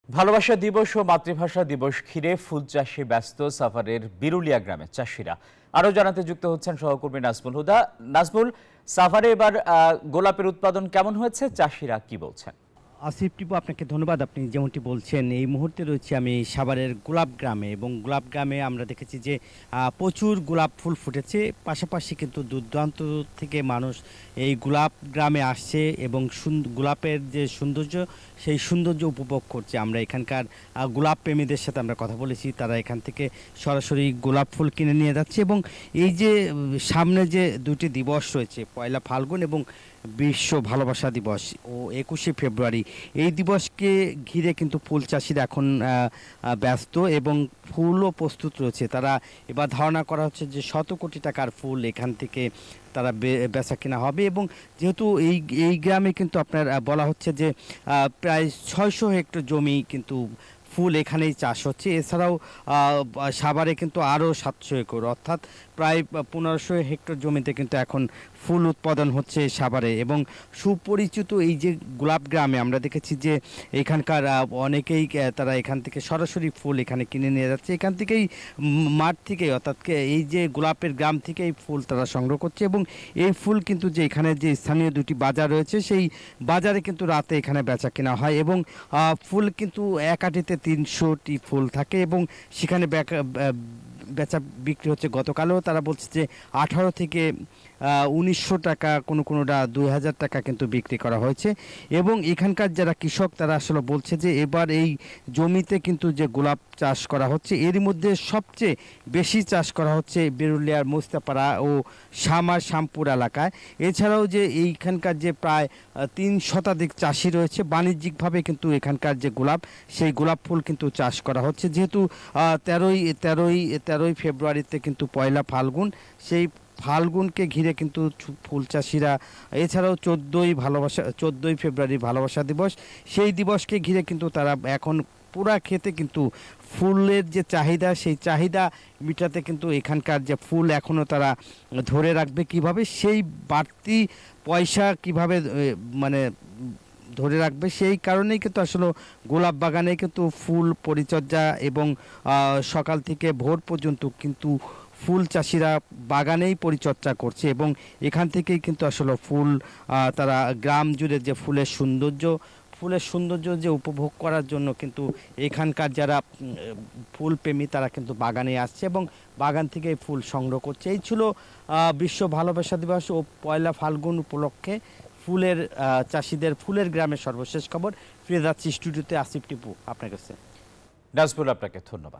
ভালোবাসা দিবস ও মাতৃভাষা দিবস ঘিরে ফুল চাষে ব্যস্ত সাভারের বিরুলিয়া গ্রামের চাষিরা। আরো জানাতে যুক্ত হচ্ছেন সহকর্মী নাজমুল হুদা। নাজমুল, সাভারে এবার গোলাপের উৎপাদন কেমন হয়েছে, চাষিরা কি বলছেন? আসিফ টিপু, আপনাকে ধন্যবাদ। আপনি যেমনটি বলছেন, এই মুহূর্তে রয়েছে আমি সাভারের গোলাপ গ্রামে, এবং গোলাপ গ্রামে আমরা দেখেছি যে প্রচুর গোলাপ ফুল ফুটেছে। পাশাপাশি কিন্তু দূরদূরান্ত থেকে মানুষ এই গোলাপ গ্রামে আসছে এবং গোলাপের যে সৌন্দর্য, সেই সৌন্দর্য উপভোগ করছে। আমরা এখানকার গোলাপ প্রেমীদের সাথে আমরা কথা বলেছি, তারা এখান থেকে সরাসরি গোলাপ ফুল কিনে নিয়ে যাচ্ছে। এবং এই যে সামনে যে দুটি দিবস রয়েছে, পয়লা ফাল্গুন এবং বিশ্ব ভালোবাসা দিবস ও 21শে ফেব্রুয়ারি, এই দিবসকে ঘিরে কিন্তু ফুল চাষিরা এখন ব্যস্ত এবং ফুলও প্রস্তুত রয়েছে। তারা এবার ধারণা করা হচ্ছে যে শত কোটি টাকার ফুল এখান থেকে তারা বেচা কেনা হবে। এবং যেহেতু এই গ্রামে কিন্তু আপনার বলা হচ্ছে যে প্রায় 600 হেক্টর জমি কিন্তু ফুল এখানেই চাষ হচ্ছে। এছাড়াও সাভারে কিন্তু আরও 700 একর, অর্থাৎ প্রায় 1500 হেক্টর জমিতে কিন্তু এখন ফুল উৎপাদন হচ্ছে সাভারে। এবং সুপরিচিত এই যে গোলাপ গ্রামে আমরা দেখেছি যে এখানকার অনেকেই তারা এখান থেকে সরাসরি ফুল এখানে কিনে নিয়ে যাচ্ছে। এখান থেকেই মাঠ থেকেই, অর্থাৎ এই যে গোলাপের গ্রাম থেকেই ফুল তারা সংগ্রহ করছে। এবং এই ফুল কিন্তু যে এখানে যে স্থানীয় দুটি বাজার রয়েছে, সেই বাজারে কিন্তু রাতে এখানে বেচা কেনা হয়। এবং ফুল কিন্তু এক আটিতে 300টি ফুল থাকে এবং সেখানে বেচা বিক্রি হচ্ছে। গতকালও তারা বলছে যে 18 থেকে 1900 টাকা, কোনোটা 2000 টাকা কিন্তু বিক্রি করা হয়েছে। এবং এখানকার যারা কৃষক, তারা আসলে বলছে যে এবার এই জমিতে কিন্তু যে গোলাপ চাষ করা হচ্ছে, এর মধ্যে সবচেয়ে বেশি চাষ করা হচ্ছে বিরুলিয়ার মোস্তাপাড়া ও শ্যামপুর এলাকায়। এছাড়াও যে এইখানকার যে প্রায় 3 শতাধিক চাষি রয়েছে, বাণিজ্যিকভাবে কিন্তু এখানকার যে গোলাপ, সেই গোলাপ ফুল কিন্তু চাষ করা হচ্ছে। যেহেতু 13ই ফেব্রুয়ারিতে কিন্তু পয়লা ফাল্গুন, সেই ফাল্গুনকে ঘিরে কিন্তু ফুল চাষিরা, এছাড়াও 14ই ফেব্রুয়ারি ভালোবাসা দিবস, সেই দিবসকে ঘিরে কিন্তু তারা এখন পুরা ক্ষেতে কিন্তু ফুলের যে চাহিদা, সেই চাহিদা মিটাতে কিন্তু এখানকার যে ফুল এখনও তারা ধরে রাখবে কিভাবে, সেই বাড়তি পয়সা কিভাবে মানে ধরে রাখবে, সেই কারণেই কিন্তু আসলে গোলাপ বাগানে কিন্তু ফুল পরিচর্যা এবং সকাল থেকে ভোর পর্যন্ত কিন্তু ফুল চাষিরা বাগানেই পরিচর্যা করছে। এবং এখান থেকেই কিন্তু আসলে ফুল তারা গ্রাম জুড়ে যে ফুলের সৌন্দর্য যে উপভোগ করার জন্য কিন্তু এখানকার যারা ফুল প্রেমী, তারা কিন্তু বাগানে আসছে এবং বাগান থেকে ফুল সংগ্রহ করছে। এই ছিল বিশ্ব ভালোবাসা দিবস ও পয়লা ফাল্গুন উপলক্ষে ফুলের চাষিদের, ফুলের গ্রামের সর্বশেষ খবর। ফিরে যাচ্ছি স্টুডিওতে, আসিফ টিপু আপনার কাছে। নাজমুল, আপনাকে ধন্যবাদ।